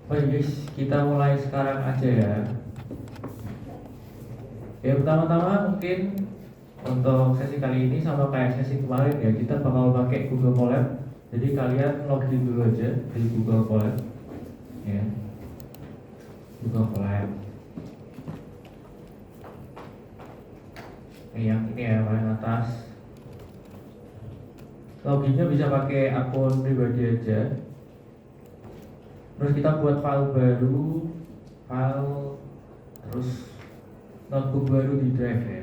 Baik guys, kita mulai sekarang aja ya. Ya pertama-tama mungkin untuk sesi kali ini sama kayak sesi kemarin ya, kita bakal pakai Google Colab. Jadi kalian login dulu aja di Google Colab ya. Google Colab. Yang ini ya, paling atas. Loginnya bisa pakai akun pribadi aja. Terus kita buat file baru, terus notebook baru di drive ya.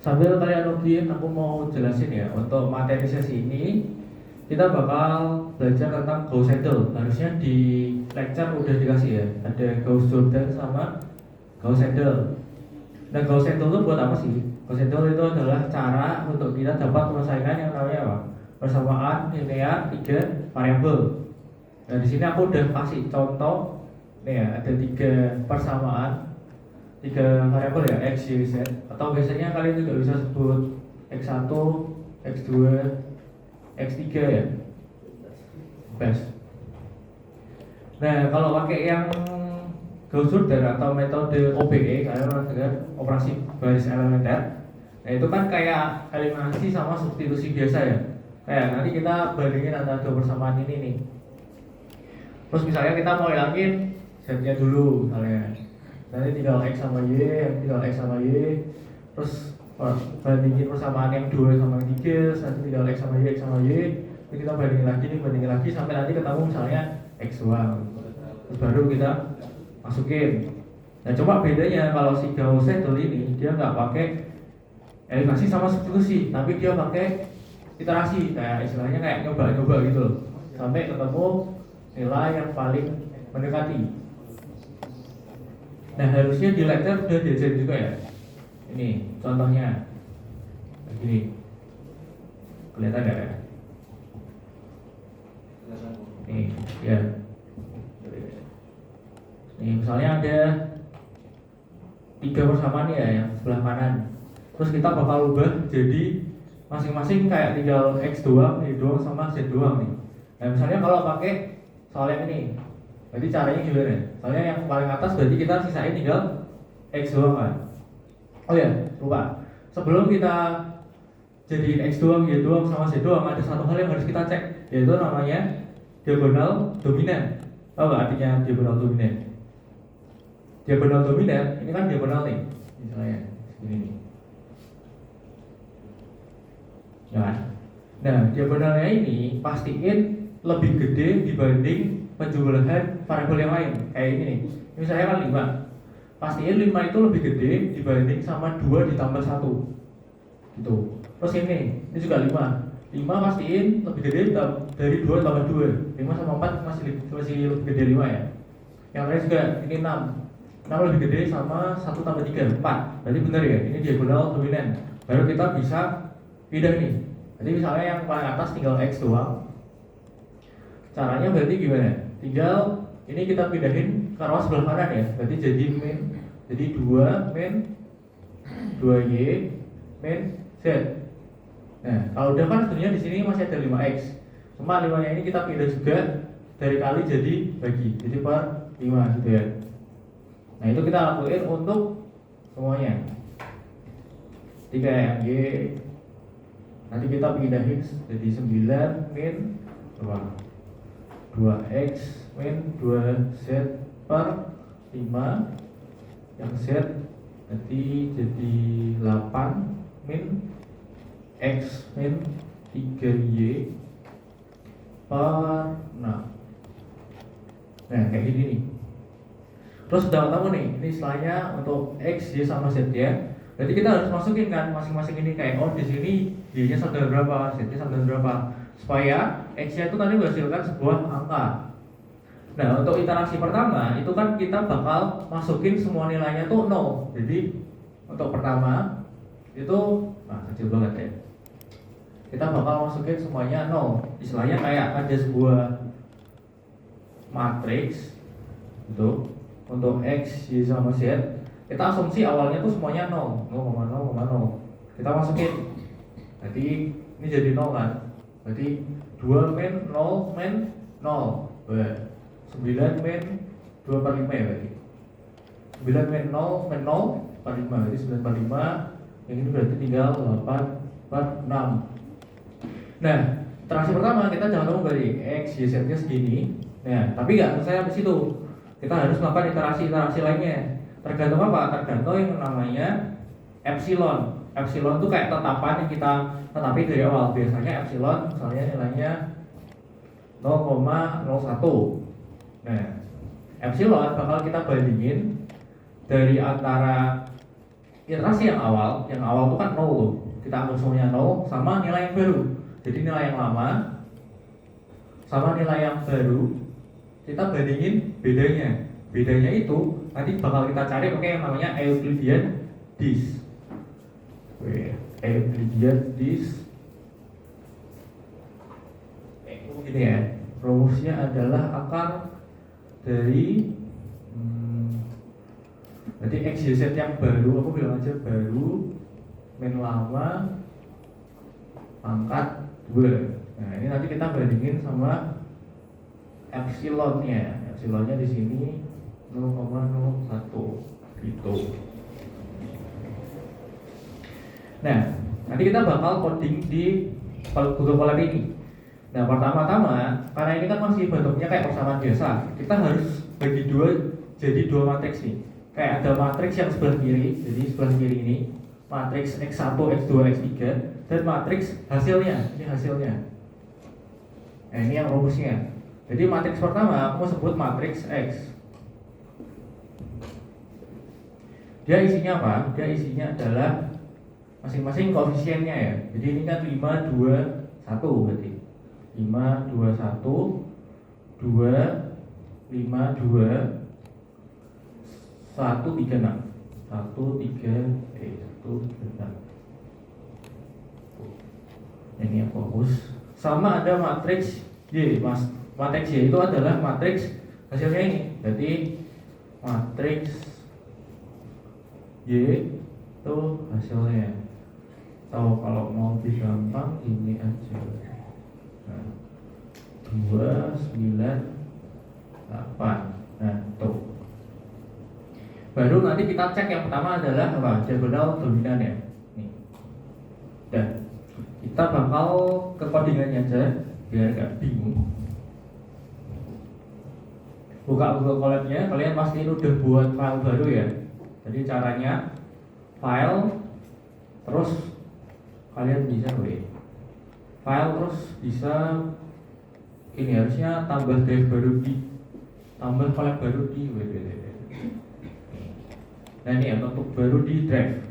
Sambil kalian login, aku mau jelasin ya, untuk materi sesi ini kita bakal belajar tentang Gauss Seidel. Harusnya di lecture udah dikasih ya, ada Gauss Jordan sama Gauss Seidel. Nah, Gauss Seidel itu buat apa sih? Gauss Seidel itu adalah cara untuk kita dapat menyelesaikan yang namanya apa? Persamaan linear 3 variabel. Nah, di sini aku udah kasih contoh nih ya, ada 3 persamaan 3 variabel ya, x, y, z, atau biasanya kalian juga bisa sebut x1, x2, x3 ya, best. Nah, kalau pakai yang Gauss Jordan atau metode OBE, kalian pernah dengar operasi baris elementer. Nah, itu kan kayak eliminasi sama substitusi biasa ya. Kayak nanti kita bandingin antara 2 persamaan ini nih. Terus misalnya kita mau hilangin z-nya dulu misalnya. Nanti tinggal x sama y, tinggal x sama y. Terus bandingin persamaan yang 2 sama yang 3, nanti tinggal x sama y, x sama y. Terus kita bandingin lagi sampai nanti ketemu misalnya x doang. Terus baru kita masukin. Nah, coba bedanya kalau si Gauss Seidel ini dia nggak pakai eliminasi sama substitusi, tapi dia pakai iterasi, kayak istilahnya kayak nyoba-nyoba gitu loh, sampai ketemu nilai yang paling mendekati. Nah, harusnya di lecture udah diajarin juga ya. Ini contohnya begini, kelihatan nggak ya? Nih ya. Nih misalnya ada 3 persamaan ya yang sebelah kanan. Terus kita bakal ubah jadi masing-masing kayak tinggal x doang, y doang sama z doang nih. Nah, misalnya kalau pakai soal yang ini, berarti caranya gimana? Soalnya yang paling atas berarti kita sisain tinggal x doang kan. Oh ya, lupa. Sebelum kita jadiin x doang, y doang sama z doang, ada satu hal yang harus kita cek, yaitu namanya diagonal dominan. Tahu nggak artinya diagonal dominan? Diagonal dominan, ini kan diagonal nih, misalnya segini nih. Ya kan? Nah, diagonalnya ini pastiin lebih gede dibanding penjumlahan variabel yang lain. Kayak ini nih, misalnya kan 5. Pastiin 5 itu lebih gede dibanding sama 2 ditambah 1 gitu. Terus ini juga 5 pastiin lebih gede dari 2 tambah 2. 5 sama 4 masih lebih gede 5 ya. Yang lain juga ini 6 lebih gede sama 1 tambah 3, 4. Berarti benar ya, ini diagonal dominan. Baru kita bisa pindah nih. Jadi misalnya yang paling atas tinggal x doang. Caranya berarti gimana? Tinggal ini kita pindahin ke arah sebelah kanan ya. Berarti jadi 2 min 2y min z. Nah, kalau udah kan sebenarnya di sini masih ada 5x. Cuma 5-nya ini kita pindah juga dari kali jadi bagi. Jadi per 5 gitu ya. Nah, itu kita lakuin untuk semuanya. 3 yang y. Nanti kita pindahin jadi 9 min 2x min 2z per 5. Yang z nanti jadi 8 min x min 3y per 6. Nah, kayak gini nih. Terus udah ketemu nih, ini istilahnya untuk x, y sama z ya. Berarti kita harus masukin kan masing-masing ini kayak di sini y-nya sama berapa, z-nya sama berapa, supaya x-nya itu tadi menghasilkan sebuah angka. Nah, untuk iterasi pertama itu kan kita bakal masukin semua nilainya tuh 0. Jadi untuk pertama itu kecil banget ya. Kita bakal masukin semuanya 0. Istilahnya kayak ada sebuah matriks gitu. Untuk x, y sama z, kita asumsi awalnya tuh semuanya 0, 0,0,0. Kita masukin. Berarti ini jadi 0 kan? Berarti 2 min 0 min 0. 9 min 2 per 5 ya berarti. 9 min 0 min 0 per 5. Berarti 9 per 5. Yang ini berarti tinggal 8 per 6. Nah, iterasi pertama kita jangan tahu berarti x, y, z nya segini. Nah, tapi nggak selesai sampai situ. Kita harus melakukan iterasi lainnya. Tergantung apa? Tergantung yang namanya epsilon. Epsilon itu kayak tetapan yang kita tetapi dari awal. Biasanya epsilon misalnya nilainya 0,01. Nah, epsilon bakal kita bandingin dari antara iterasi yang awal itu kan 0 tuh. Kita ambil semuanya 0 sama nilai yang baru. Jadi nilai yang lama sama nilai yang baru kita bandingin bedanya. Bedanya itu nanti bakal kita cari pakai yang namanya Euclidean disk. Euclidean disk. Ini ya, rumusnya adalah akar dari jadi XYZ yang baru, aku bilang aja baru min lama pangkat 2. Nah ini nanti kita bandingin sama epsilonnya. Epsilonnya di sini 0,01 gitu. Nah nanti kita bakal coding di Google Colab ini. Nah pertama-tama karena ini kan masih bentuknya kayak persamaan biasa, kita harus bagi jadi dua matriks nih. Kayak ada matriks yang sebelah kiri, jadi sebelah kiri ini matriks X1, X2, X3 dan matriks hasilnya, ini hasilnya. Nah ini yang rumusnya. Jadi matriks pertama aku mau sebut matriks X. Dia isinya apa? Dia isinya adalah masing-masing koefisiennya ya. Jadi ini kan 5, 2, 1 berarti 5, 2, 1 2, 5, 2 1, 3, 6 1, 3, 6. Ini yang fokus. Sama ada matriks Y. Matriks Y itu adalah matriks hasilnya ini. Jadi matriks Y itu hasilnya. Atau kalau mau lebih gampang ini aja. Nah, 2, 9, 8. Nah, tuh. Baru nanti kita cek yang pertama adalah apa? Diagonal dominan ya. Nih. Dan kita bakal ke codingannya aja biar gak bingung. Buka Google Colab-nya, kalian pasti udah buat file baru ya. Jadi caranya file terus kalian bisa file terus bisa ini harusnya tambah drive baru tambah Colab baru di nah ini ya untuk baru di drive.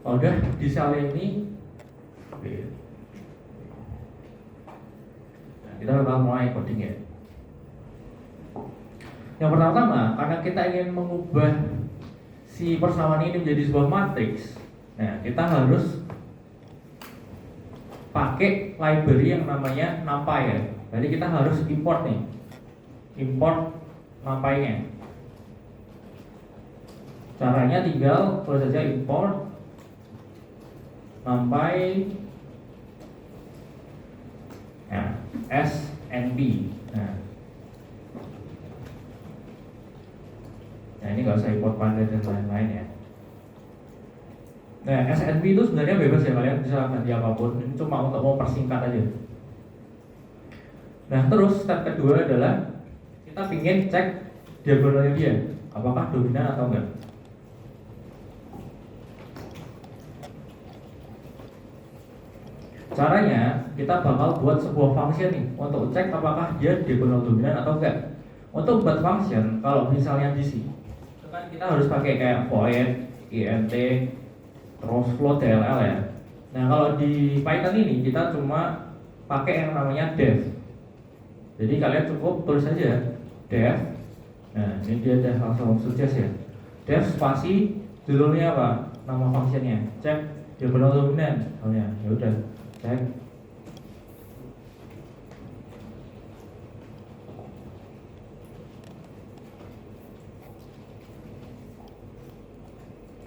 Udah di sel ini nah, kita bakal mulai coding ya. Yang pertama karena kita ingin mengubah si persamaan ini menjadi sebuah matriks, nah kita harus pakai library yang namanya NumPy ya. Jadi kita harus import nih, import NumPy-nya. Caranya tinggal tulis saja import NumPy ya, SNP. Nah ini nggak usah import panda dan lain-lain ya. Nah SNP itu sebenarnya bebas ya, kalian bisa ganti apapun. Ini cuma untuk mau persingkat aja. Nah terus step kedua adalah kita ingin cek diagonalnya dia, apakah dominan atau enggak. Caranya kita bakal buat sebuah function nih untuk cek apakah dia diagonal dominan atau enggak. Untuk buat function, kalau misalnya di sini kan kita harus pakai kayak void, int, terus float dll ya. Nah kalau di Python ini kita cuma pakai yang namanya def. Jadi kalian cukup tulis saja def. Nah ini dia ada langsung suggest ya. Def spasi judulnya apa? Nama functionnya. Cek diagonal dominan. Misalnya ya udah cek.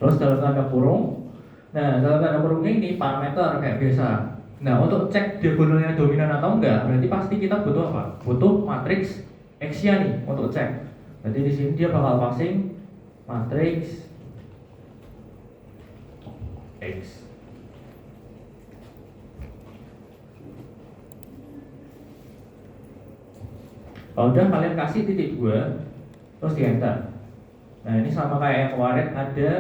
Terus dalam tanda kurung. Nah dalam tanda kurungnya ini parameter kayak biasa. Nah untuk cek diagonalnya dominan atau enggak, berarti pasti kita butuh apa? Butuh matriks X-nya nih untuk cek. Berarti di sini dia bakal passing matriks X. Kalau udah kalian kasih titik 2 terus di enter. Nah ini sama kayak yang kemarin ada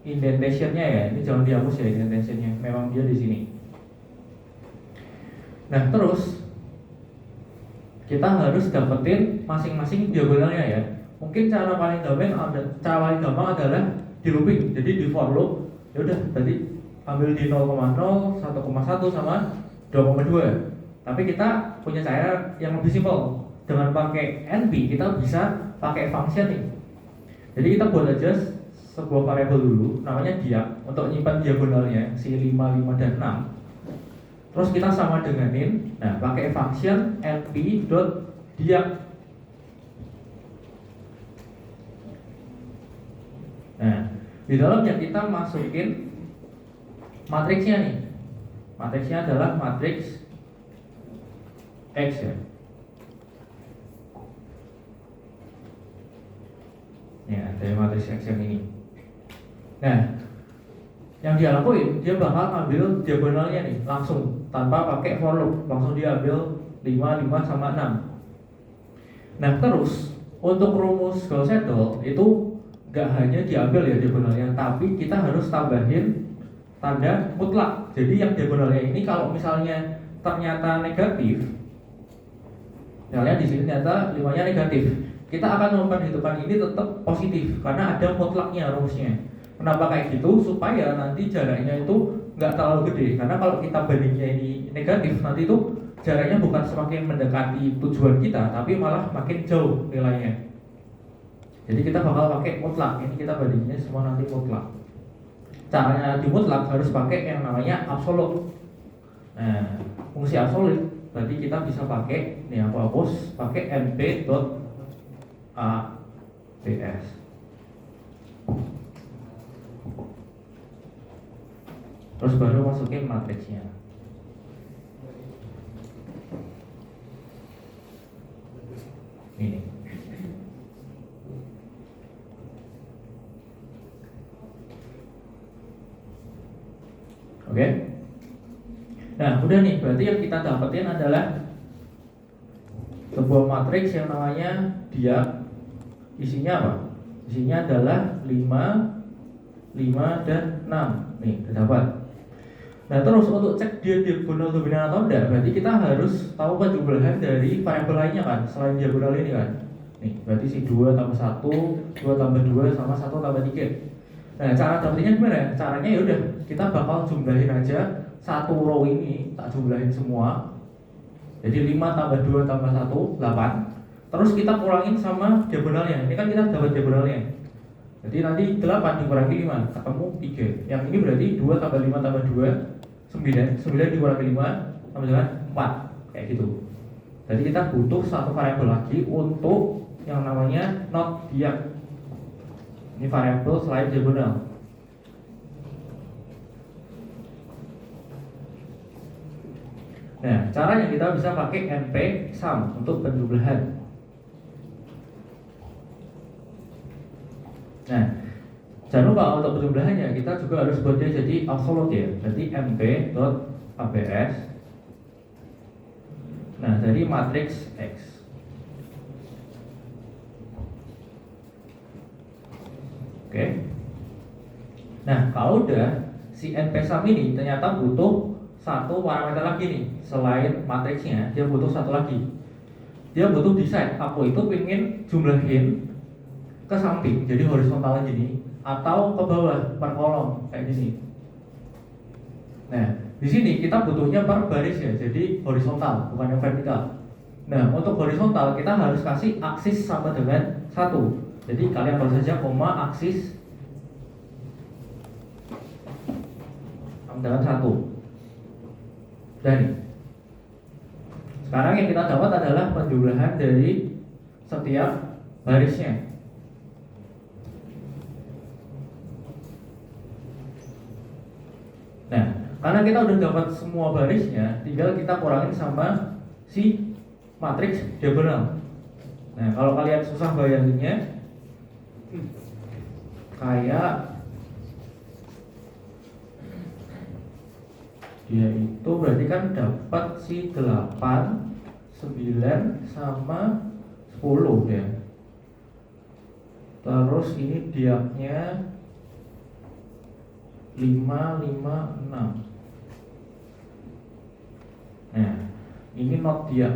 indentationnya ya. Ini jangan dihapus ya indentationnya. Memang dia di sini. Nah terus kita harus dapetin masing-masing diagonalnya ya. mungkin cara paling gampang adalah di looping. Jadi di for loop, ya udah tadi ambil di 0,0, 1,1 sama 2,2. Tapi kita punya cara yang lebih simpel. Dengan pakai NP kita bisa pakai function nih. Jadi kita buat aja sebuah variabel dulu, namanya diag, untuk nyimpan diagonalnya si 5, 5 dan 6. Terus kita sama denganin, nah pakai function np.diag. Nah, di dalamnya kita masukin matriksnya nih. Matriksnya adalah matriks X ya. Ya, dari matriks X yang ini. Nah, yang dia lakuin, dia bakal ambil diagonalnya nih, langsung tanpa pakai for loop, langsung dia ambil 5, 5 sama 6. Nah, terus untuk rumus Gauss Seidel itu gak hanya diambil ya diagonalnya, tapi kita harus tambahin tanda mutlak. Jadi yang diagonalnya ini kalau misalnya ternyata negatif, misalnya di sini ternyata 5-nya negatif, kita akan memperhitungkan ini tetap positif karena ada mutlaknya rumusnya. Kenapa kayak gitu? Supaya nanti jaraknya itu nggak terlalu gede. Karena kalau kita bandingnya ini negatif, nanti itu jaraknya bukan semakin mendekati tujuan kita, tapi malah makin jauh nilainya. Jadi kita bakal pakai mutlak. Ini kita bandingnya semua nanti mutlak. Caranya di mutlak harus pakai yang namanya absolut. Nah, fungsi absolut berarti kita bisa pakai nih, aku hapus, pakai np.abs. Terus baru masukin matriksnya. Ini. Oke. Nah, udah nih, berarti yang kita dapetin adalah sebuah matriks yang namanya diag. Isinya apa? Isinya adalah 5, 5 dan 6. Nih, terdapat. Nah, terus untuk cek dia diagonal dominan atau enggak, berarti kita harus tahu penjumlahan dari variabel lainnya kan, selain diagonal ini kan. Nih, berarti si 2 tambah 1, 2 tambah 2 sama 1 tambah 3. Nah, cara dapetinnya gimana? Caranya ya udah, kita bakal jumlahin aja satu row ini, tak jumlahin semua. Jadi 5 tambah 2 tambah 1, 8. Terus kita kurangin sama diagonalnya. Ini kan kita dapat diagonalnya. Jadi nanti 8 dikurangi 5, ketemu 3. Yang ini berarti 2 tambah 5 tambah 2, 9. 9 dikurangi 5, sama dengan 4. Kayak gitu. Jadi kita butuh satu variabel lagi untuk yang namanya not diag. Ini variabel selain diagonal. Nah, caranya kita bisa pakai np sum untuk penjumlahan. Nah, jangan lupa untuk penjumlahannya kita juga harus buat dia jadi absolute ya. Jadi np.abs. Nah, dari matriks X. Oke. Nah, kalau udah si np sum ini ternyata butuh satu parameter lagi nih, selain matriksnya dia butuh satu lagi. Dia butuh decide, aku itu pengen jumlahin ke samping, jadi horizontal gini, atau ke bawah per kolom kayak gini. Nah, di sini kita butuhnya per baris ya, jadi horizontal bukan yang vertikal. Nah, untuk horizontal kita harus kasih aksis sama dengan 1. Jadi kalian harus saja koma aksis sama dengan 1. Dan sekarang yang kita dapat adalah penjumlahan dari setiap barisnya. Nah, karena kita udah dapat semua barisnya, tinggal kita kurangin sama si matriks diagonal. Nah, kalau kalian susah bayanginnya, kayak dia itu berarti kan dapat si 8, 9 sama 10 ya. Terus ini diagnya 5, 5, 6. Nah, ini not diag.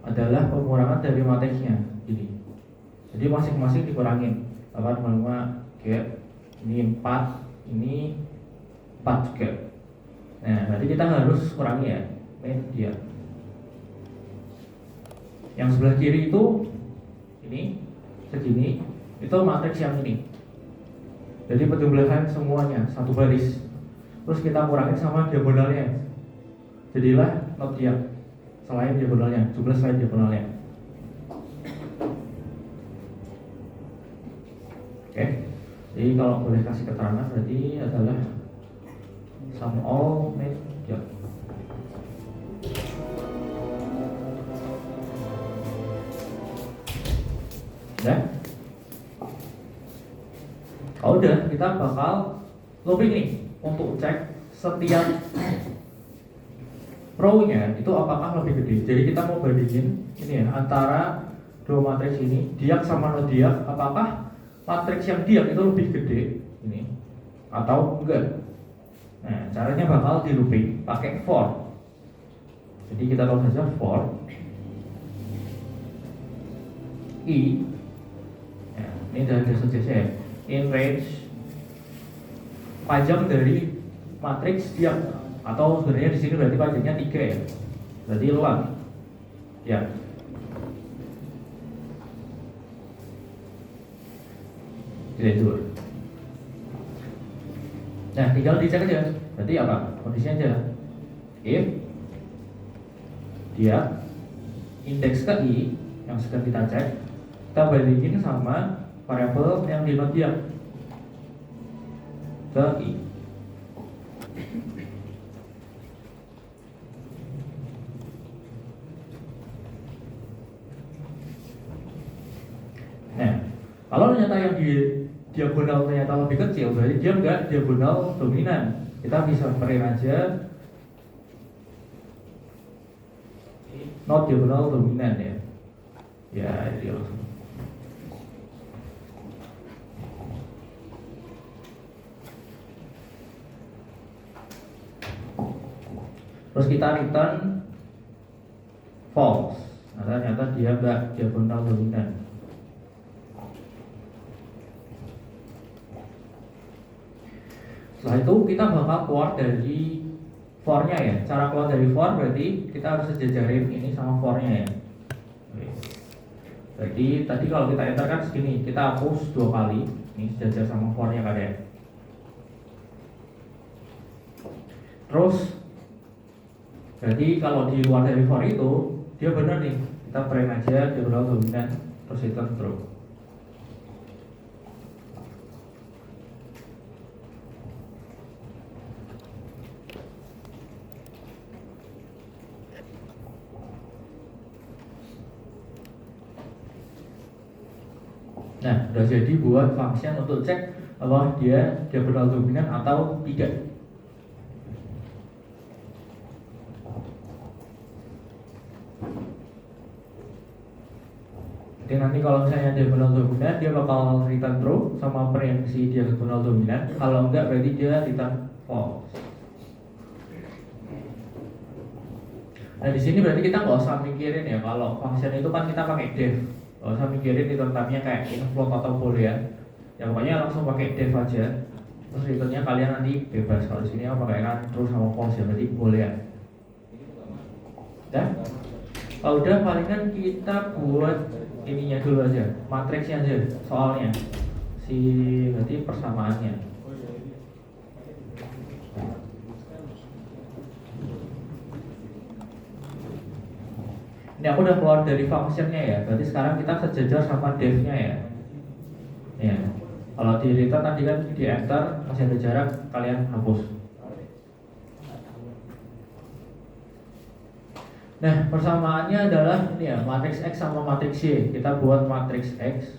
adalah pengurangan dari matriksnya ini. Jadi masing-masing dikurangin. 8,5 kayak ini 4, ini 4 juga. Nah, berarti kita harus kurangi ya. Ini dia. Yang sebelah kiri itu ini segini, itu matriks yang ini. Jadi penjumlahan semuanya satu baris. Terus kita kurangin sama diagonalnya. Jadilah not dia selain diagonalnya, jumlah selain diagonalnya. Oke. Jadi kalau boleh kasih keterangan berarti adalah sum all net ya. Udah? Oh, udah, kita bakal looping nih untuk cek setiap row-nya itu apakah lebih gede. Jadi kita mau bandingin ini ya antara dua matriks ini, diag sama no diag, apakah matriks yang diag itu lebih gede ini atau enggak. Nah, caranya bakal di looping pakai for. Jadi kita tahu saja for i. Ya, ini dari saya in range panjang dari matriks diag, atau sebenarnya di sini berarti panjangnya 3 ya. Berarti luang. Ya. Tidak dulu. Nah, tinggal dicek aja. Berarti apa? Kondisinya aja. If dia indeks ke i yang sedang kita cek, kita bandingin sama variabel yang di not dia ke i. Nah, kalau ternyata yang di diagonal ternyata lebih kecil, berarti dia enggak diagonal dominan. Kita bisa print aja not diagonal dominan ya. Ya, itu langsung. Terus kita return false. Nah, ternyata dia enggak diagonal dominan. Setelah itu kita bakal keluar dari for-nya ya. Cara keluar dari for berarti kita harus sejajarin ini sama for-nya ya. Oke. Jadi tadi kalau kita enter kan segini, kita hapus 2 kali. Ini sejajar sama for-nya kan ya. Terus berarti kalau di luar dari for itu dia benar nih. Kita print aja diagonal dominan terus return true. Nah, sudah jadi buat function untuk cek bahwa dia diagonal dominan atau tidak. Jadi nanti kalau misalnya diagonal dominan, dia bakal return true sama preemsi diagonal dominan. Kalau enggak berarti dia return false. Nah, di sini berarti kita nggak usah mikirin ya, kalau function itu kan kita pakai def. Gak usah mikirin returnnya kayak in float atau boolean. Ya pokoknya langsung pakai def aja. Terus returnnya kalian nanti bebas. Kalau di sini aku pakai kan true sama false ya, berarti boolean. Dan kalau udah palingan kita buat ininya dulu aja, matriksnya aja soalnya. Berarti persamaannya. Ini aku udah keluar dari functionnya ya. Berarti sekarang kita sejajar sama def-nya ya. Ya. Kalau di return tadi kan di enter masih ada jarak, kalian hapus. Nah, persamaannya adalah ini ya, matriks X sama matriks Y. Kita buat matriks X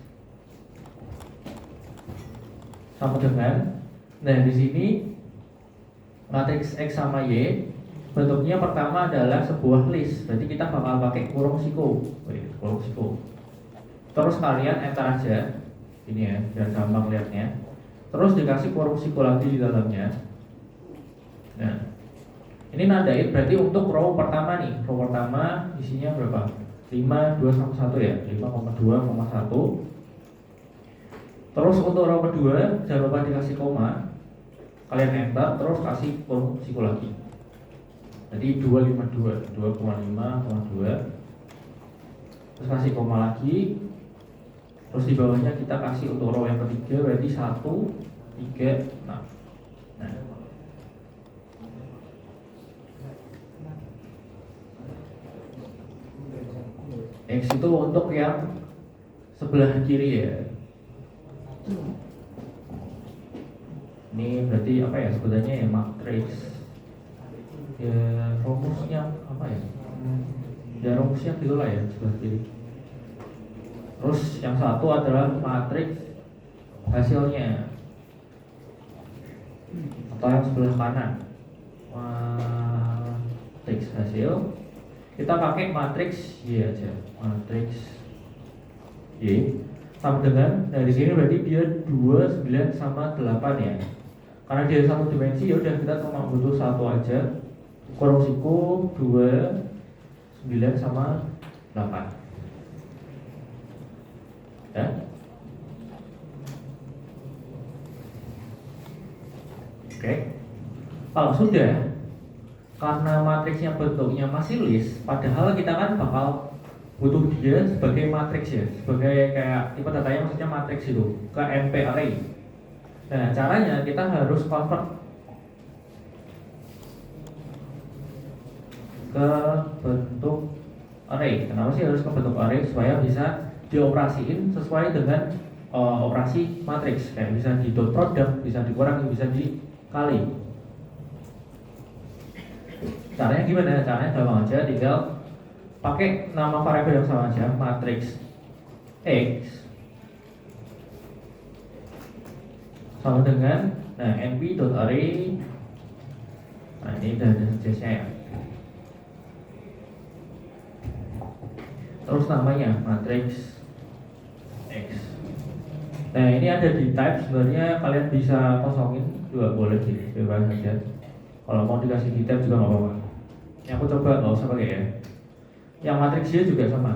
sama dengan, nah di sini matriks X sama Y bentuknya pertama adalah sebuah list. Berarti kita bakal pakai kurung siku. Terus kalian enter aja. Ini ya, biar gampang lihatnya. Terus dikasih kurung siku lagi di dalamnya. Nah, ini nandain berarti untuk row pertama nih. Row pertama isinya berapa? 5,2 sama 1 ya, 5,2,1. Terus untuk row kedua jangan lupa dikasih koma, kalian enter terus kasih kurung siku lagi. Jadi 2,52, 2,5,2. Terus kasih koma lagi. Terus di bawahnya kita kasih untuk row yang ketiga berarti 1, 3, 6. Nah. X itu untuk yang sebelah kiri ya. Ini berarti apa ya sebenarnya ya, matriks ya, rumusnya apa ya, ya rumusnya gitulah ya, sebelah kiri. Terus yang satu adalah matriks hasilnya, atau yang sebelah kanan matriks hasil. Kita pakai matriks Y aja, matriks Y sama dengan, nah di sini berarti dia 2, 9 sama 8 ya. Karena dia satu dimensi ya udah kita cuma butuh satu aja. Kurung siku 2, 9 sama 8. Ya. Oke. Kalau sudah, karena matriksnya bentuknya masih list, padahal kita kan bakal butuh dia sebagai matriks ya, sebagai kayak tipe datanya maksudnya matriks itu ke NP array. Nah caranya kita harus convert ke bentuk array. Kenapa sih harus ke bentuk array? Supaya bisa dioperasiin sesuai dengan operasi matriks. Kayak bisa di dot product, bisa dikurangi, bisa dikali. Caranya gimana? Caranya gampang aja, tinggal pakai nama variabel yang sama aja, matriks X sama dengan np.array. Nah ini udah ada suggestnya ya. Terus namanya matriks X. Nah ini ada di type, sebenarnya kalian bisa kosongin juga boleh sih, bebas aja. Kalau mau dikasih di type juga nggak apa-apa. Yang aku coba nggak usah pakai ya. Yang matriks Y juga sama.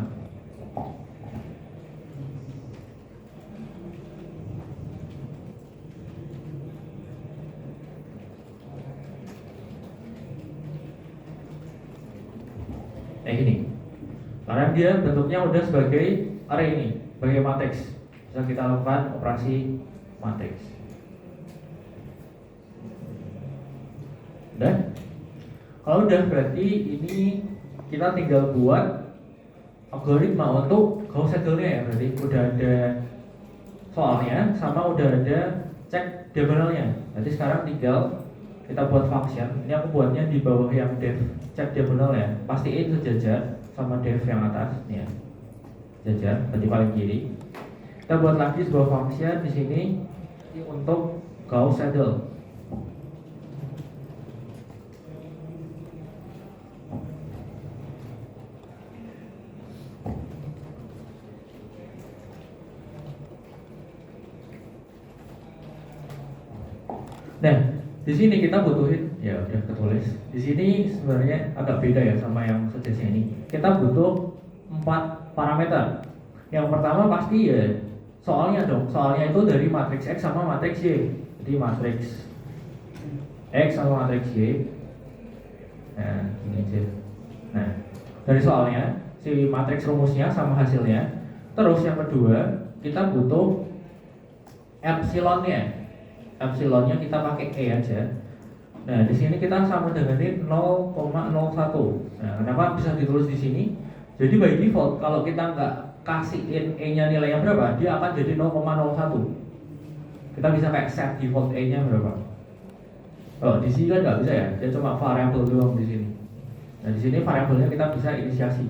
Gini. Karena dia bentuknya udah sebagai array ini, sebagai matriks. Bisa kita lakukan operasi matriks. Dan kalau udah berarti ini kita tinggal buat algoritma untuk Gauss Seidel-nya ya. Berarti udah ada soalnya sama udah ada cek diagonalnya. Jadi sekarang tinggal kita buat function. Ini aku buatnya di bawah yang def cek diagonal ya. Pastiin sejajar sama def yang atas nih ya. Sejajar, berarti paling kiri. Kita buat lagi sebuah function di sini untuk Gauss Seidel. Nah, di sini kita butuhin, ya udah ketulis. Di sini sebenarnya agak beda ya sama yang suggestnya ini. Kita butuh 4 parameter. Yang pertama pasti ya soalnya dong. Soalnya itu dari matriks X sama matriks Y. Jadi matriks X sama matriks Y. Nah, ini aja. Nah, dari soalnya si matriks rumusnya sama hasilnya. Terus yang kedua kita butuh epsilonnya. Epsilonnya kita pakai E aja. Nah, di sini kita sama dengan 0,01. Nah, kenapa bisa ditulis di sini? Jadi by default kalau kita nggak kasihin E-nya nilainya berapa, dia akan jadi 0,01. Kita bisa kayak set default E-nya berapa. Oh, di sini kan nggak bisa ya, dia cuma variabel doang di sini. Nah, di sini variabelnya kita bisa inisiasi.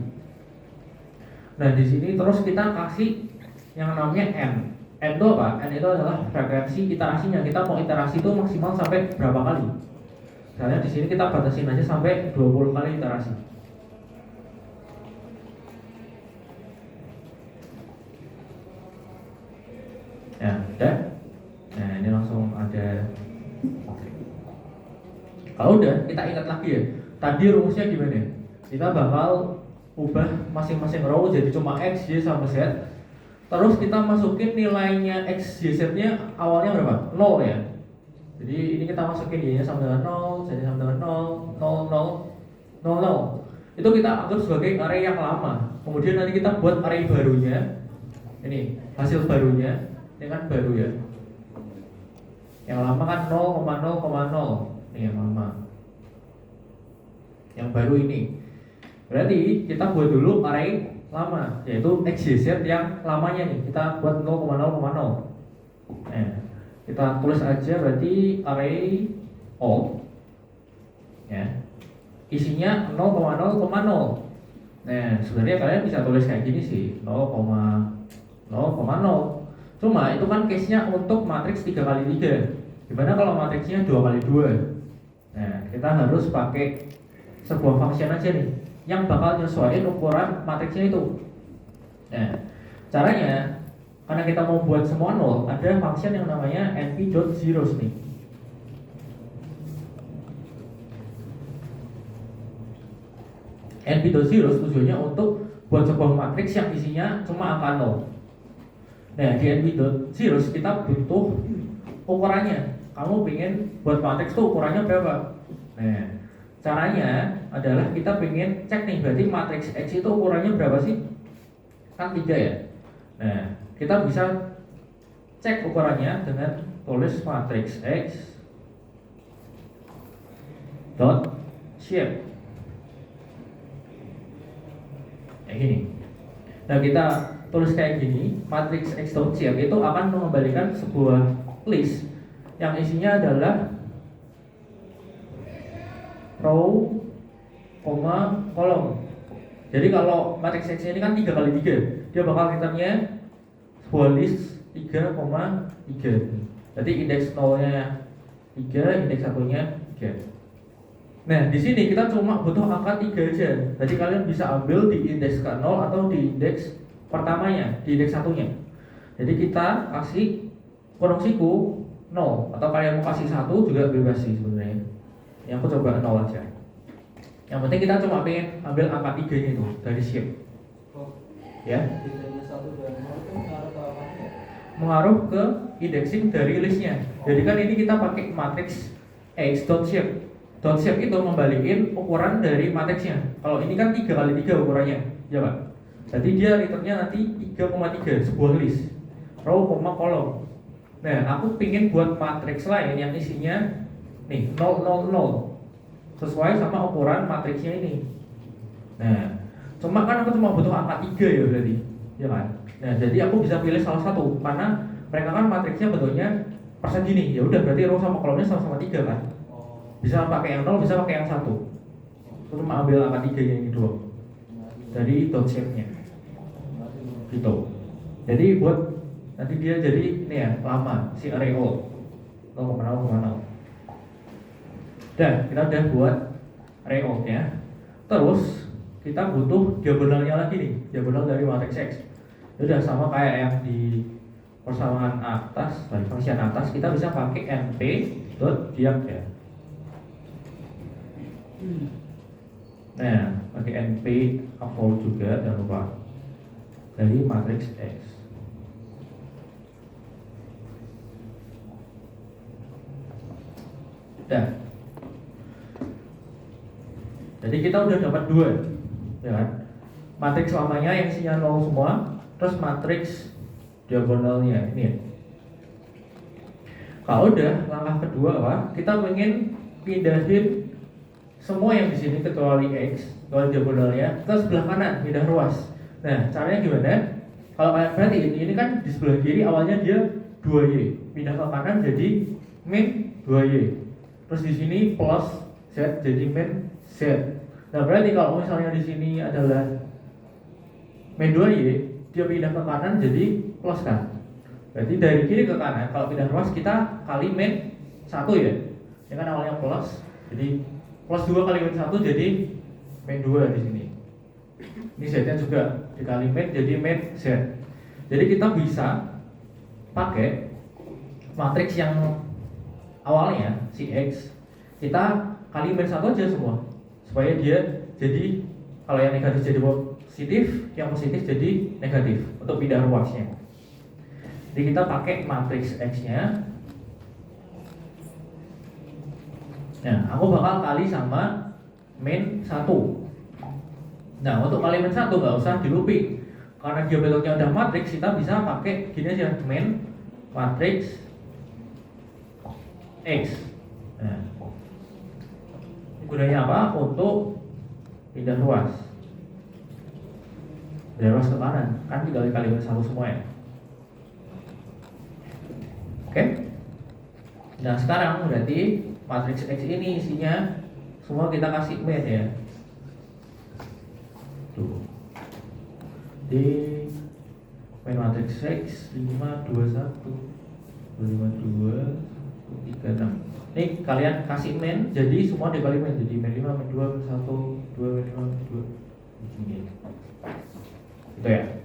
Nah, di sini terus kita kasih yang namanya N. N itu apa? N itu adalah frekuensi iterasinya. Kita mau iterasi itu maksimal sampai berapa kali? Misalnya di sini kita batasin aja sampai 20 kali iterasi. Ya, udah. Nah, ini langsung ada. Kalau udah, kita ingat lagi ya. Tadi rumusnya gimana? Kita bakal ubah masing-masing row jadi cuma X, Y, sama Z. Terus kita masukin nilainya X, Y, Z-nya awalnya berapa? 0 ya. Jadi ini kita masukin Y-nya sama dengan 0, Z-nya sama dengan 0, 0, 0, 0, 0. Itu kita anggap sebagai array yang lama. Kemudian nanti kita buat array barunya. Ini hasil barunya, ini kan baru ya. Yang lama kan 0,0,0. Ini yang lama. Yang baru ini. Berarti kita buat dulu array lama, yaitu X, Y, Z yang lamanya nih. Kita buat 0,0,0. Nah, kita tulis aja berarti array O ya. Isinya 0,0,0. Nah, sebenarnya kalian bisa tulis kayak gini sih, 0,0,0. Cuma itu kan case-nya untuk matriks 3x3. Gimana kalau matriksnya 2x2? Nah, kita harus pakai sebuah function aja nih yang bakal nyesuaiin ukuran matriksnya itu. Nah, caranya karena kita mau buat semua 0, ada function yang namanya np.zeros nih. np.zeros tujuannya untuk buat sebuah matriks yang isinya cuma angka 0. Nah, di np.zeros kita butuh ukurannya. Kamu pengen buat matriks tuh ukurannya berapa? Nah, caranya adalah kita pengen cek nih, berarti matriks X itu ukurannya berapa sih? Kan 3 ya. Nah, kita bisa cek ukurannya dengan tulis matriks X dot shape. Kayak gini. Nah, kita tulis kayak gini, matriks X dot shape itu akan mengembalikan sebuah list yang isinya adalah row, kolom. Jadi kalau matriks X ini kan 3x3, dia bakal returnnya sebuah list 3,3. Jadi indeks 0-nya 3, indeks 1-nya 3. Nah, di sini kita cuma butuh angka 3 aja. Jadi kalian bisa ambil di indeks ke 0 atau di indeks pertamanya, di indeks 1-nya. Jadi kita kasih kurung siku 0, atau kalian mau kasih 1 juga bebas sih sebenarnya. Yang aku coba 0 aja. Yang penting kita cuma pengen ambil angka 3-nya itu dari shape. Ya. Mengaruh ke indexing dari listnya. Jadi kan ini kita pakai matriks X.shape. .shape itu membalikin ukuran dari matriksnya. Kalau ini kan 3x3 ukurannya, ya Pak. Jadi dia returnnya nanti 3,3, sebuah list row, kolom. Nah, aku pingin buat matriks lain yang isinya nih 0, 0, 0 sesuai sama ukuran matriksnya ini. Nah, cuma kan aku cuma butuh angka 3 ya berarti, ya kan? Nah, jadi aku bisa pilih salah satu karena mereka kan matriksnya bentuknya persen gini. Ya udah berarti row sama kolomnya sama-sama 3 kan? Bisa pakai yang 0, bisa pakai yang 1. Aku cuma ambil angka 3 yang ini doang dari dot shape-nya. Gitu. Jadi buat nanti dia jadi ini ya, lama si array O 0,0,0. Dan kita udah buat array O ya. Terus kita butuh diagonalnya lagi nih, diagonal dari matriks X. Udah sama kayak yang di persamaan atas, dari function atas, kita bisa pakai np.diag ya. Nah, pakai np upload juga jangan lupa dari matriks X. Dah. Jadi kita udah dapat 2, ya kan? Matriks lamanya yang isinya 0 semua, terus matriks diagonalnya ini ya. Kalau udah langkah kedua apa? Kita pengen pindahin semua yang di sini kecuali X, kecuali diagonalnya ke sebelah kanan, pindah ruas. Nah, caranya gimana? Kalau kalian perhatiin, ini kan di sebelah kiri awalnya dia 2Y, pindah ke kanan jadi min 2Y. Terus di sini plus Z jadi min Z. Nah, berarti kalau misalnya di sini adalah min 2Y, dia pindah ke kanan jadi plus kan? Berarti dari kiri ke kanan kalau pindah ruas kita kali min 1 ya. Ini kan awalnya plus, jadi plus 2 kali min 1 jadi min 2 di sini. Ini Z-nya juga dikali min jadi min Z. Jadi kita bisa pakai matriks yang awalnya si X, kita kali min 1 aja semua supaya dia jadi, kalau yang negatif jadi yang positif jadi negatif untuk pindah ruasnya. Jadi kita pakai matriks X-nya. Nah, aku bakal kali sama min 1. Nah, untuk kali min 1 nggak usah di looping. Karena dia bentuknya udah matriks, kita bisa pakai gini aja, min matriks X. Nah, gunanya apa? Untuk pindah ruas. Pindah ruas ke kanan, kan tinggal dikali min 1 semua ya. Oke. Nah, sekarang berarti matriks X ini isinya semua kita kasih min ya. Tuh. Di min matriks X 5 2 1 5 2 3 6. Nih kalian kasih min, jadi semua dikali min, jadi min 5 min 2 min 1 2 min 5 min 2 begini. Gitu ya.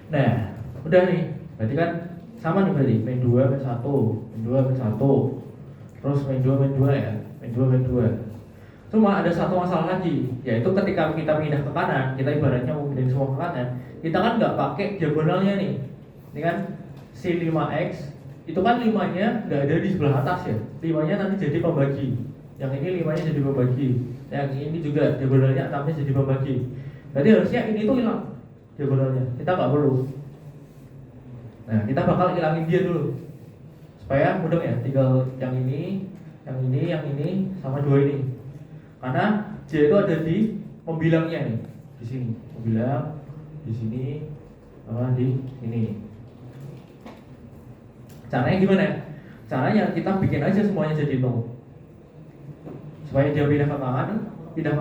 Nah, udah nih. Berarti kan sama nih berarti min 2 min 1 min 2 min 1 terus min 2 min 2 ya, min 2 min 2. Cuma ada satu masalah lagi, yaitu ketika kita pindah ke kanan, kita ibaratnya mau pindahin semua ke kanan, kita kan nggak pakai diagonalnya nih. Ini kan si 5x itu kan 5-nya nggak ada di sebelah atas ya, 5-nya nanti jadi pembagi, yang ini 5-nya jadi pembagi, yang ini juga diagonalnya 6-nya jadi pembagi. Berarti harusnya ini tuh hilang diagonalnya, kita nggak perlu. Nah, kita bakal hilangin dia dulu supaya mudah ya, tinggal yang ini sama 2 ini. Karena J itu ada di pembilangnya nih, di sini pembilang, di sini sama di sini. Caranya gimana? Caranya kita bikin aja semuanya jadi 0 supaya dia pindah ke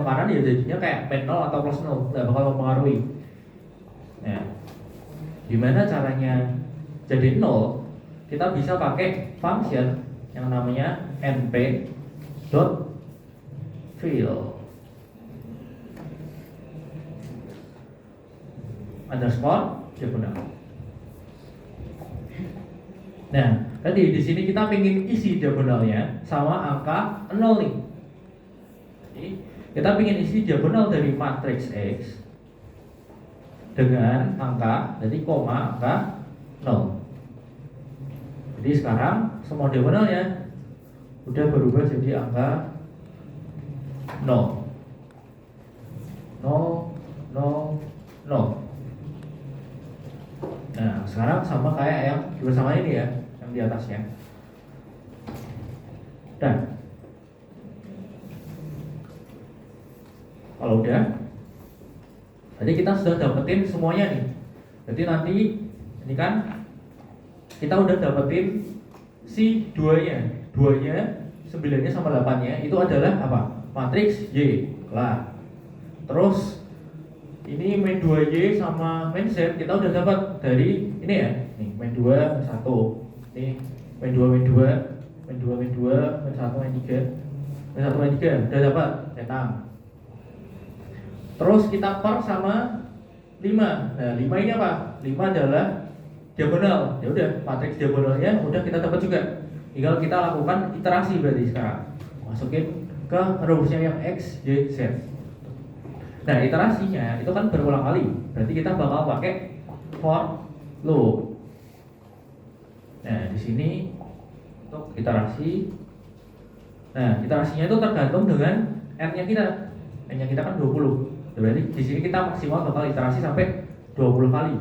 kanan ya jadinya kayak min 0 atau plus 0, nggak bakal mempengaruhi. Nah, gimana caranya jadi 0? Kita bisa pakai function yang namanya np.fill underscore diagonal. Nah, tadi di sini kita ingin isi diagonalnya sama angka 0 nih. Jadi kita ingin isi diagonal dari matriks X dengan angka, jadi koma angka 0. Jadi sekarang semua diagonalnya udah berubah jadi angka 0 0 0 0. Nah, sekarang sama kayak yang bersama ini ya, yang di atasnya. Dan kalau udah, tadi kita sudah dapetin semuanya nih. Jadi nanti ini kan kita udah dapetin si 2-nya 9-nya sama 8-nya itu adalah apa? Matriks Y. Lah. Terus ini min 2Y sama min Z kita udah dapat dari ini ya. Nih, min 2, min 1. Ini min 2, min 2, min 2, min 2, min 1, min 3. Min 1, min 3 udah dapat, datang. Terus kita per sama 5. Nah, 5 ini apa? 5 adalah diagonal. Ya udah, matriks diagonalnya udah kita dapat juga. Tinggal kita lakukan iterasi berarti sekarang. Masukin ke rumusnya yang X, Y, Z. Nah, iterasinya itu kan berulang kali. Berarti kita bakal pakai for loop. Nah, di sini untuk iterasi. Nah, iterasinya itu tergantung dengan n-nya kita. N-nya kita kan 20. Berarti di sini kita maksimal bakal iterasi sampai 20 kali.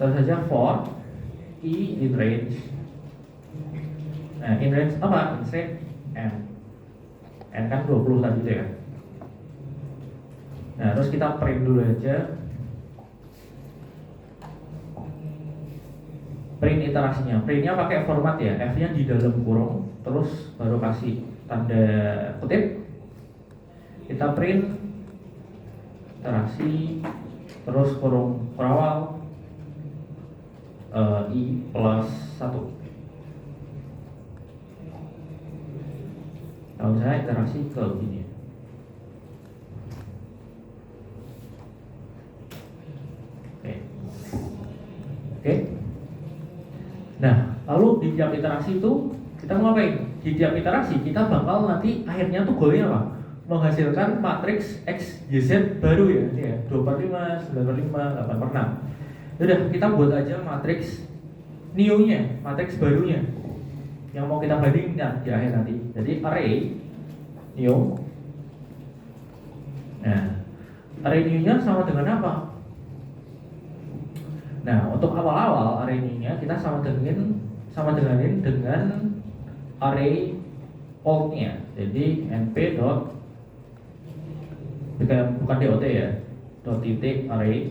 Terus saja for i in range. Nah, in range apa? In range n. N kan 20 tadi itu ya. Nah, terus kita print dulu aja. Print iterasinya. Printnya pakai format ya, F-nya di dalam kurung, terus baru kasih tanda kutip. Kita print iterasi, terus kurung perawal I plus 1. Kalau misalnya iterasi ke begini. Oke. Nah, lalu di tiap iterasi itu kita mau ngapain? Di tiap iterasi kita bakal nanti akhirnya tuh goalnya apa? menghasilkan matriks X, Y, Z baru ya, ini ya 2/5, 9/5, 8/6. Udah, kita buat aja matriks new-nya, matriks barunya yang mau kita bandingkan di akhir nanti. Jadi array new. Nah, array new-nya sama dengan apa? Nah, untuk awal-awal array new-nya kita sama denganin dengan array old-nya. Jadi np dot bukan dot ya, dot titik array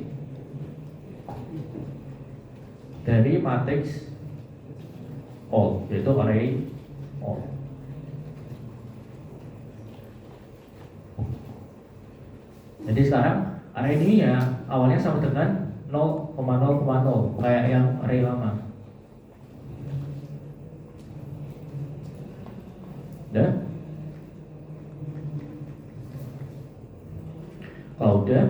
dari matriks old, yaitu array old. Jadi sekarang array ini ya awalnya sama dengan 0,0,0 kayak yang array lama. Udah? Kalau udah,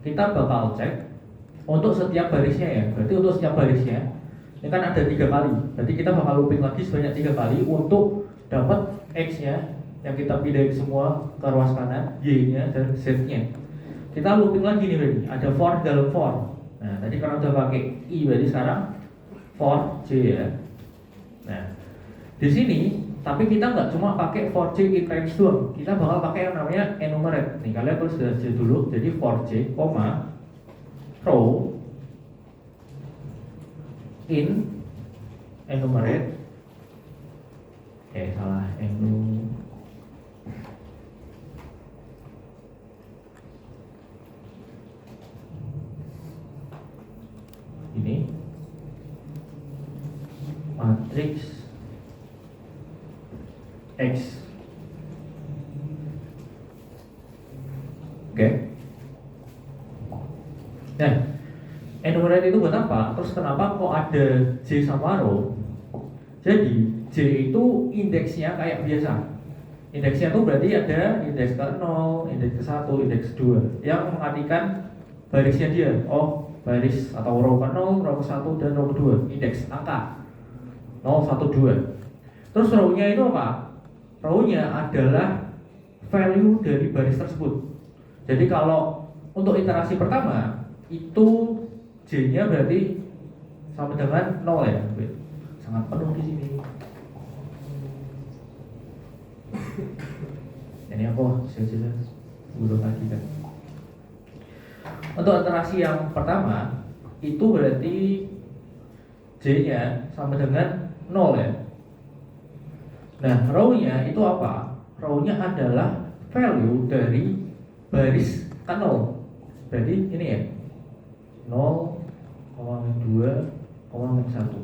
kita bakal cek untuk setiap barisnya ya. Berarti untuk setiap barisnya ini kan ada 3 kali. Berarti kita bakal looping lagi sebanyak 3 kali untuk dapat X-nya yang kita pindahin semua ke ruas kanan, Y-nya dan Z-nya. Kita looping lagi nih berarti. Ada for dalam for. Nah, tadi karena udah pakai I, berarti sekarang for J ya. Nah, di sini tapi kita nggak cuma pakai for J in range doang. Kita bakal pakai yang namanya enumerate. Nih kalian tulis aja dulu. Jadi for J, row in enumerate. Salah ini matriks X. Oke. Nah, enumerate itu buat apa? Terus kenapa kok ada J sama row? Jadi J itu indeksnya kayak biasa. Indeksnya itu berarti ada indeks ke 0, indeks ke 1, indeks ke 2 yang mengartikan barisnya dia. Oh, baris atau row ke 0, row ke 1, dan row ke 2. Indeks angka 0, 1, 2. Terus row-nya itu apa? Row-nya adalah value dari baris tersebut. Jadi kalau untuk iterasi pertama itu J-nya berarti sama dengan 0 ya. Sangat penuh di sini. Ini aku jelas belum lagi kan. Untuk iterasi yang pertama itu berarti J-nya sama dengan 0 ya. Nah, row-nya itu apa? Row-nya adalah value dari baris ke 0. Berarti ini ya 0, 2, 1.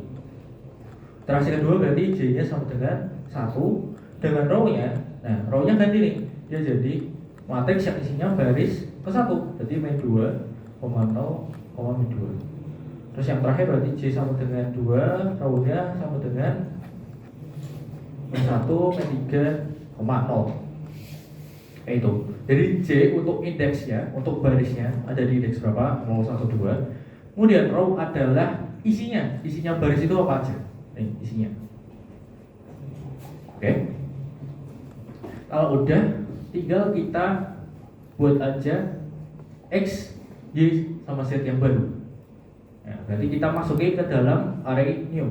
Iterasi kedua berarti J-nya sama dengan 1 dengan row-nya. Nah, row-nya ganti nih. Dia jadi matriks yang isinya baris ke 1. Berarti min 2, 0, min 2. Terus yang terakhir berarti J sama dengan 2, row-nya sama dengan min 1, min 3, 0. Itu. Jadi J untuk indeksnya, untuk barisnya ada di indeks berapa? 0, 1, 2. Kemudian row adalah isinya. Isinya baris itu apa aja? Nih, isinya. Oke. Kalau udah, tinggal kita buat aja X, Y, sama Z yang baru. Nah, berarti kita masukin ke dalam array new.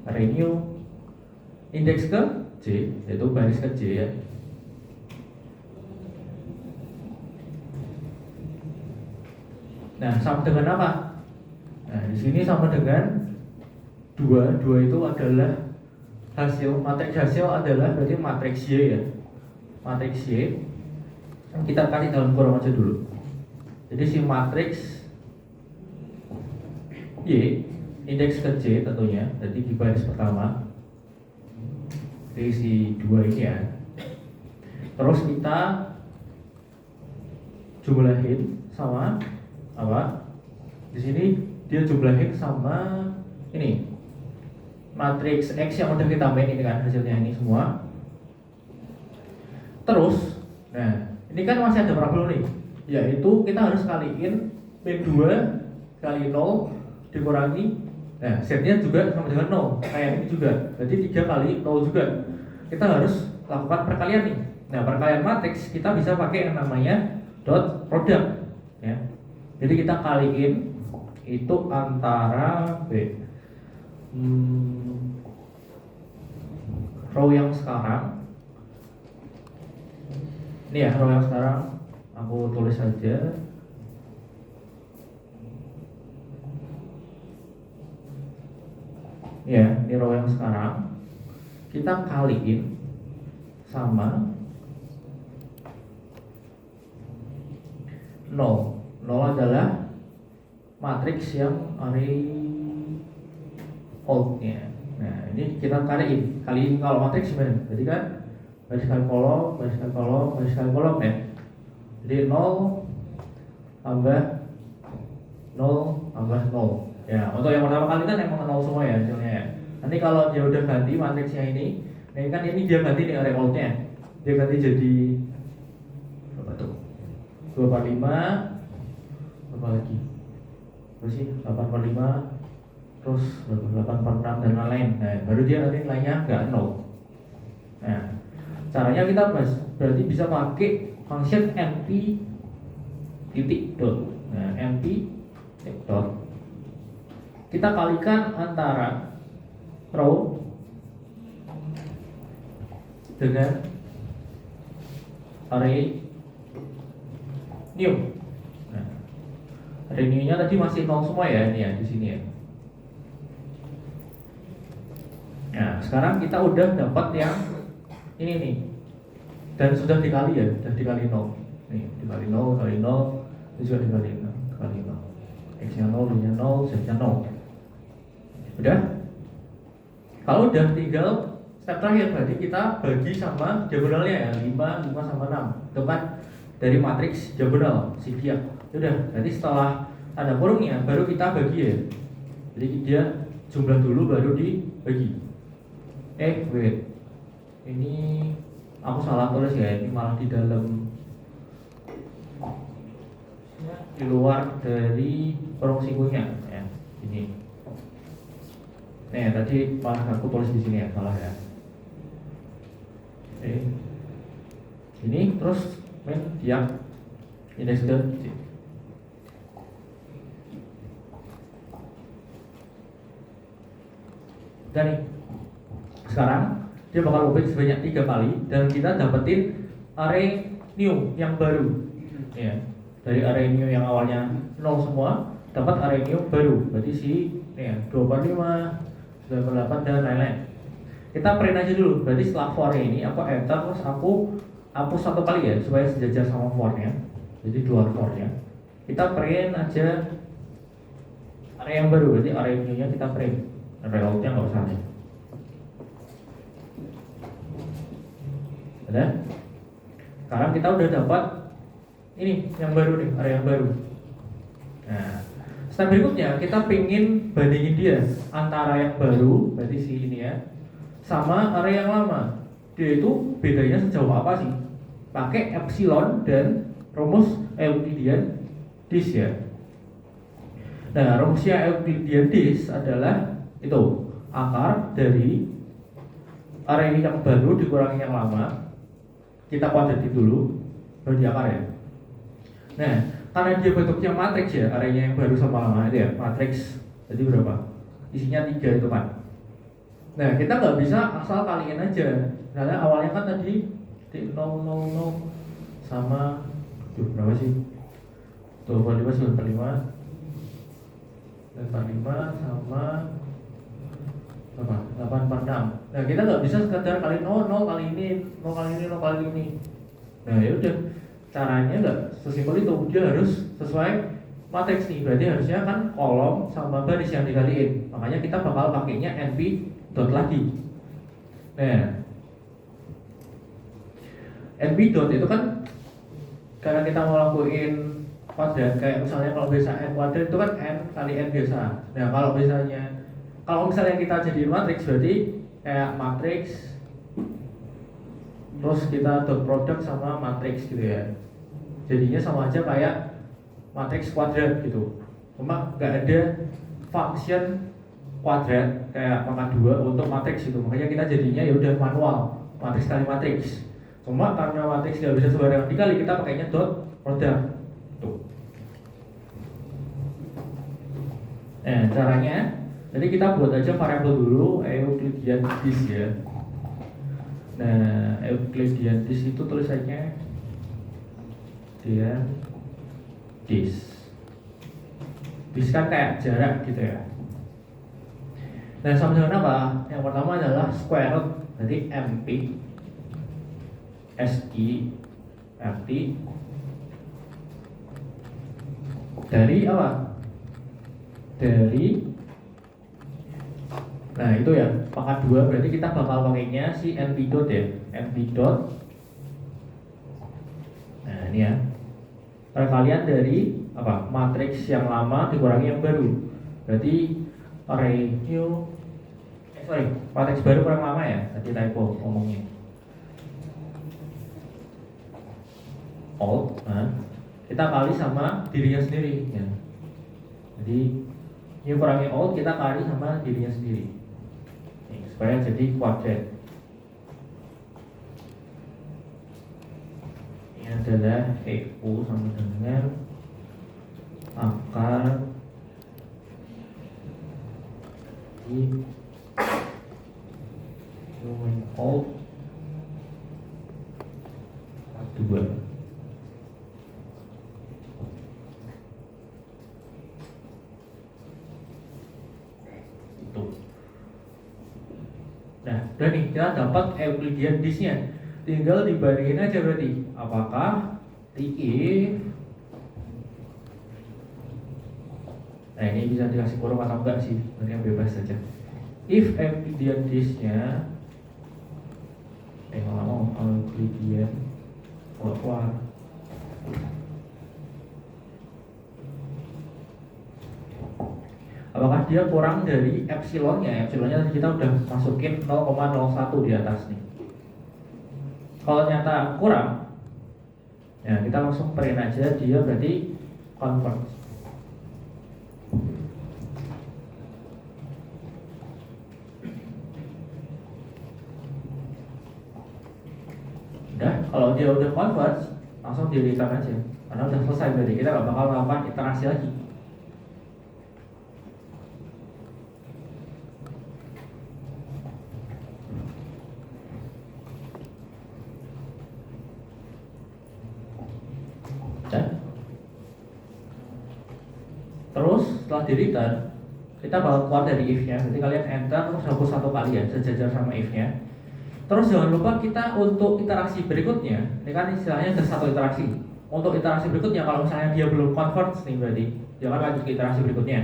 Array new indeks ke J, yaitu baris ke J ya. Nah, sama dengan apa? Nah, di sini sama dengan 2. 2 itu adalah hasil, matriks hasil adalah berarti matriks Y ya. Matriks Y kita kasih dalam kurung aja dulu. Jadi si matriks Y indeks ke J tentunya, jadi di baris pertama. Jadi si 2 ini ya. Terus kita jumlahin sama apa? Di sini dia jumlahin sama ini matriks X yang udah kita main ini kan, hasilnya ini semua. Terus, nah ini kan masih ada problem nih, yaitu kita harus kaliin min 2 kali 0 dikurangi, nah Z-nya juga sama dengan 0, kayak ini juga, jadi 3 kali 0 juga. kita harus lakukan perkalian nih. Nah, perkalian matriks kita bisa pakai yang namanya dot product ya. Jadi kita kaliin itu antara row yang sekarang. Ini ya row yang sekarang, aku tulis saja. Ya, ini row yang sekarang kita kaliin sama 0. 0 adalah matriks yang array old-nya. Nah, ini kita kaliin kalau matriks gimana? Jadi kan baris kali kolom, baris kali kolom, baris kali kolom ya. Jadi 0 tambah 0 tambah 0. Ya, untuk yang pertama kali kan emang 0 semua ya hasilnya ya. Nanti kalau dia udah ganti matriksnya ini kan ini dia ganti nih array old-nya. Dia ganti jadi berapa tuh? 245 apa lagi? Terus sih 845 terus 846 dan lain-lain. Nah, baru dia nanti nilainya enggak 0. Nah, caranya kita berarti bisa pakai function np titik dot. Nah, np titik dot kita kalikan antara row dengan array new. Nah, array new-nya tadi masih 0 semua ya, ini ya di sini ya. Nah, sekarang kita udah dapat yang ini nih. Dan sudah dikali ya, sudah dikali 0. Nih, dikali 0, kali 0, ini juga dikali 0, kali 0. X-nya 0, Y-nya 0, Z-nya 0. Udah? Kalau udah tinggal step terakhir berarti kita bagi sama diagonalnya ya, 5 sama 6. Itu kan dari matriks diagonal zigzag. Udah, berarti setelah tanda kurungnya baru kita bagi ya. Jadi dia jumlah dulu baru dibagi. Wait. Ini aku salah tulis ya, ini malah di dalam, di luar dari kurung sikunya ya. Ini. Nih, tadi malah aku tulis di sini ya, salah ya. Ini terus yang indeks ke dan nih sekarang dia bakal open sebanyak 3 kali dan kita dapetin array new yang baru ya. Dari array new yang awalnya 0 semua dapat array new baru, berarti si ya 245 98 dan lain-lain. Kita print aja dulu. Berarti setelah for ini aku enter terus aku hapus 1 kali ya supaya sejajar sama for-nya. Jadi 2 for-nya. Kita print aja array yang baru. Berarti array new-nya kita print. Array old-nya enggak usah nih. Udah? Sekarang kita udah dapat ini yang baru nih, array yang baru. Nah, step berikutnya kita pengen bandingin dia antara yang baru, berarti si ini ya, sama array yang lama. Dia itu bedanya sejauh apa sih? Pakai epsilon dan rumus Euclidean disk ya. Nah, rumusnya Euclidean disk adalah itu akar dari array yang baru dikurangi yang lama. Kita kuadratin dulu, baru di akar ya. Nah, karena dia bentuknya matriks ya, arraynya yang baru sama lama itu ya, matriks. Jadi berapa? Isinya 3 itu kan. Nah, kita nggak bisa asal kaliin aja. Karena awalnya kan tadi 000 sama berapa sih? 25 95 sama berapa? 846. Nah, kita nggak bisa sekedar kali 0 kali ini, 0 kali ini, 0 kali ini. Nah, ya udah. Caranya nggak sesimpel itu, dia harus sesuai matriks nih. Berarti harusnya kan kolom sama baris yang dikaliin. Makanya kita bakal pakainya np dot lagi. Nah, np dot itu kan karena kita mau lakuin kuadrat, kayak misalnya kalau biasa n kuadrat itu kan n kali n biasa. Nah, kalau misalnya kita jadiin matriks berarti kayak matriks terus kita dot product sama matriks gitu ya. Jadinya sama aja kayak matriks kuadrat gitu. Cuma nggak ada function kuadrat kayak pangkat 2 untuk matriks gitu. Makanya kita jadinya ya udah manual. matriks kali matriks. Cuma karena matriks nggak bisa sembarangan dikali, kita pakainya dot product. Tuh. Nah, caranya, jadi kita buat aja variabel dulu Euclidean disk ya. Nah, Euclidean disk itu tulisannya dia disk. Disk kan kayak jarak gitu ya. Nah, sama dengan apa? Yang pertama adalah square root, jadi MP SI RT dari apa? Dari, nah itu ya pangkat 2, berarti kita bakal pakainya si NP dot ya, NP dot. Nah ini ya, perkalian dari apa? Matriks yang lama dikurangi yang baru, berarti array new, matriks baru kurang lama ya, tadi typo ngomongnya. Alt, nah, kita kali sama dirinya sendiri ya. Jadi ini kurangi alt, kita kali sama dirinya sendiri nih, supaya jadi kuadrat. Ini adalah EU sama dengan akar di alt 2. Nah, udah nih, kita dapat Euclidean disk-nya. Tinggal dibandingin aja berarti. Apakah if, nah ini bisa dikasih kurung atau enggak sih, sebenarnya bebas saja. If Euclidean disk-nya kalau Euclidean keluar apakah dia kurang dari epsilonnya? Epsilonnya kita udah masukin 0,01 di atas nih. Kalau ternyata kurang, ya kita langsung print aja, dia berarti converge. Udah, kalau dia udah converge, langsung di return aja, karena udah selesai berarti kita nggak bakal melakukan iterasi lagi. Terus setelah di return, kita bakal keluar dari if-nya. Jadi kalian enter terus hapus satu kali ya, sejajar sama if-nya. Terus jangan lupa kita untuk iterasi berikutnya, ini kan istilahnya ada satu iterasi. Untuk iterasi berikutnya, kalau misalnya dia belum convert nih berarti jangan lanjut ke iterasi berikutnya.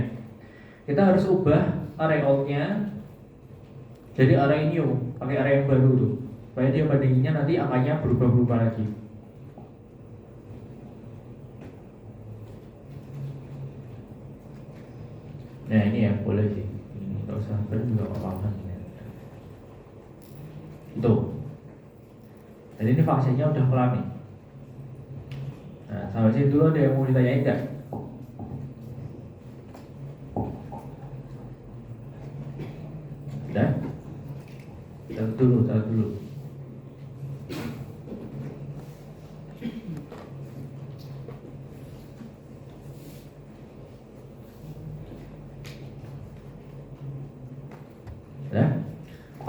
Kita harus ubah array old-nya jadi array new, pakai array yang baru tuh, supaya dia bandinginnya nanti angkanya berubah-berubah lagi. Nah ini ya boleh sih, ini nggak usah berat juga apa-apa. Itu. Jadi ini vaksinnya udah kelar nih. Nah sampai sini dulu ada yang mau ditanyain nggak? Udah? Taruh dulu.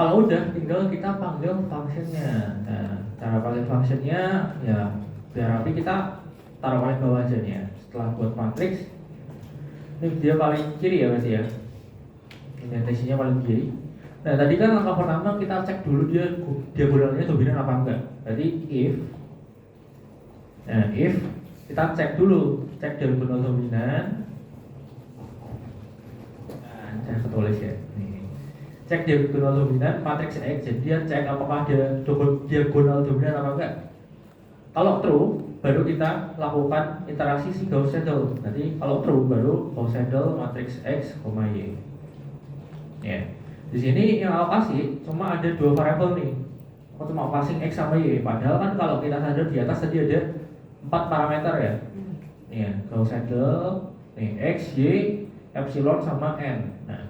Kalau udah, tinggal kita panggil functionnya. Nah, cara panggil functionnya ya biar rapi, kita taruh paling bawah aja nih ya. Setelah buat matriks, ini dia paling kiri ya berarti ya. Indentasinya paling kiri. Nah tadi kan langkah pertama kita cek dulu dia diagonalnya dominan apa enggak. Berarti if, nah if kita cek dulu, cek diagonal dominan. Nah, saya ketulis ya. Cek diagonal dominan matriks X, jadi dia cek apakah dia diagonal dominan apa enggak. Kalau true, baru kita lakukan iterasi si Gauss Seidel. Nanti kalau true, baru Gauss Seidel matriks X, Y. Ya, di sini yang alokasi cuma ada dua variabel nih. Aku cuma passing X sama Y. Padahal kan kalau kita sadar di atas tadi ada 4 parameter ya. Ya, Gauss Seidel, X, Y, epsilon sama N. Nah,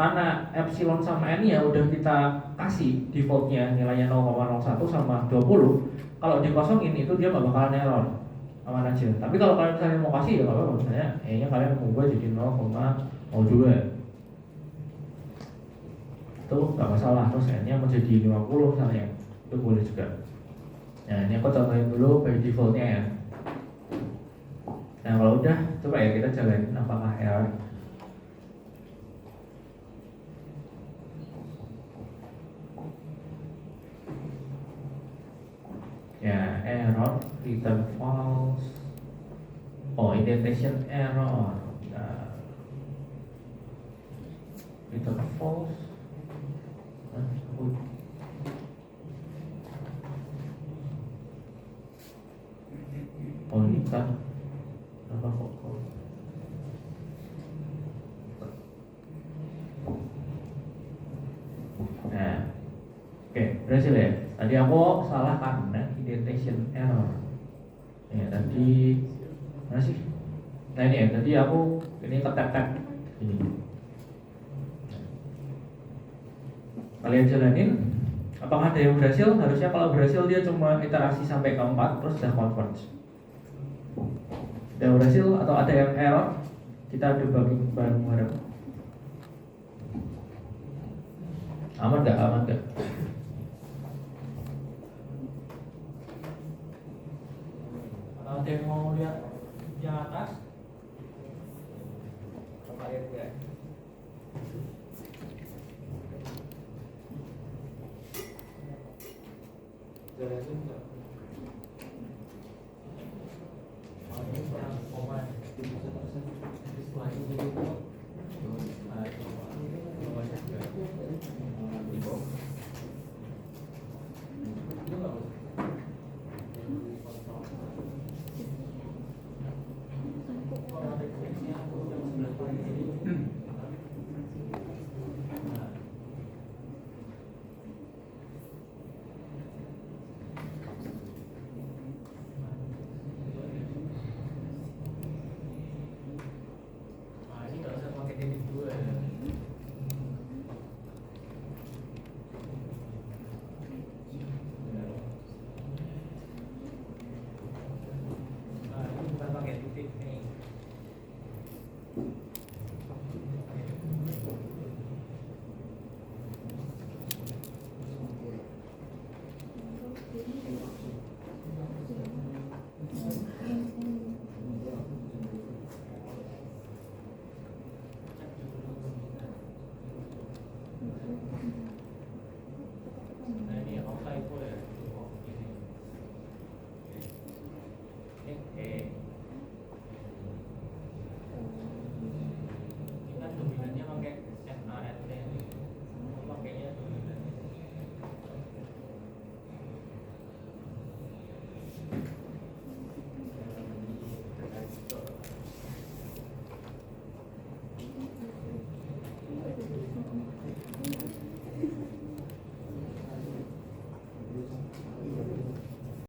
karena epsilon sama n ya udah kita kasih defaultnya nilainya 0,01 sama 20. Kalau dikosongin itu dia nggak bakalan error, aman aja. Tapi kalau kalian misalnya mau kasih ya nggak apa-apa, misalnya nya kalian mau ubah jadi 0,02 itu nggak masalah. Terus n-nya mau jadi 50 misalnya, itu boleh juga. Nah ini aku contohin dulu by defaultnya ya. Nah kalau udah, coba ya kita jalanin apakah error. Ya, error, return false. Oh, indentation error. Nah, return false. Oh ini kan apa kok? Nah, oke, berhasil ya. Tadi aku salah karena indentation error. Ya tadi mana sih? Nah ini ya, tadi aku ini ketep-tep ini. Kalian jalanin, apakah ada yang berhasil? Harusnya kalau berhasil dia cuma iterasi sampai ke 4 terus sudah converge. Ada yang berhasil atau ada yang error? Kita debugging bareng-bareng. Aman nggak? Aman nggak? Kalau ada yang mau lihat yang atas, coba lihat ya. Jelasin nggak?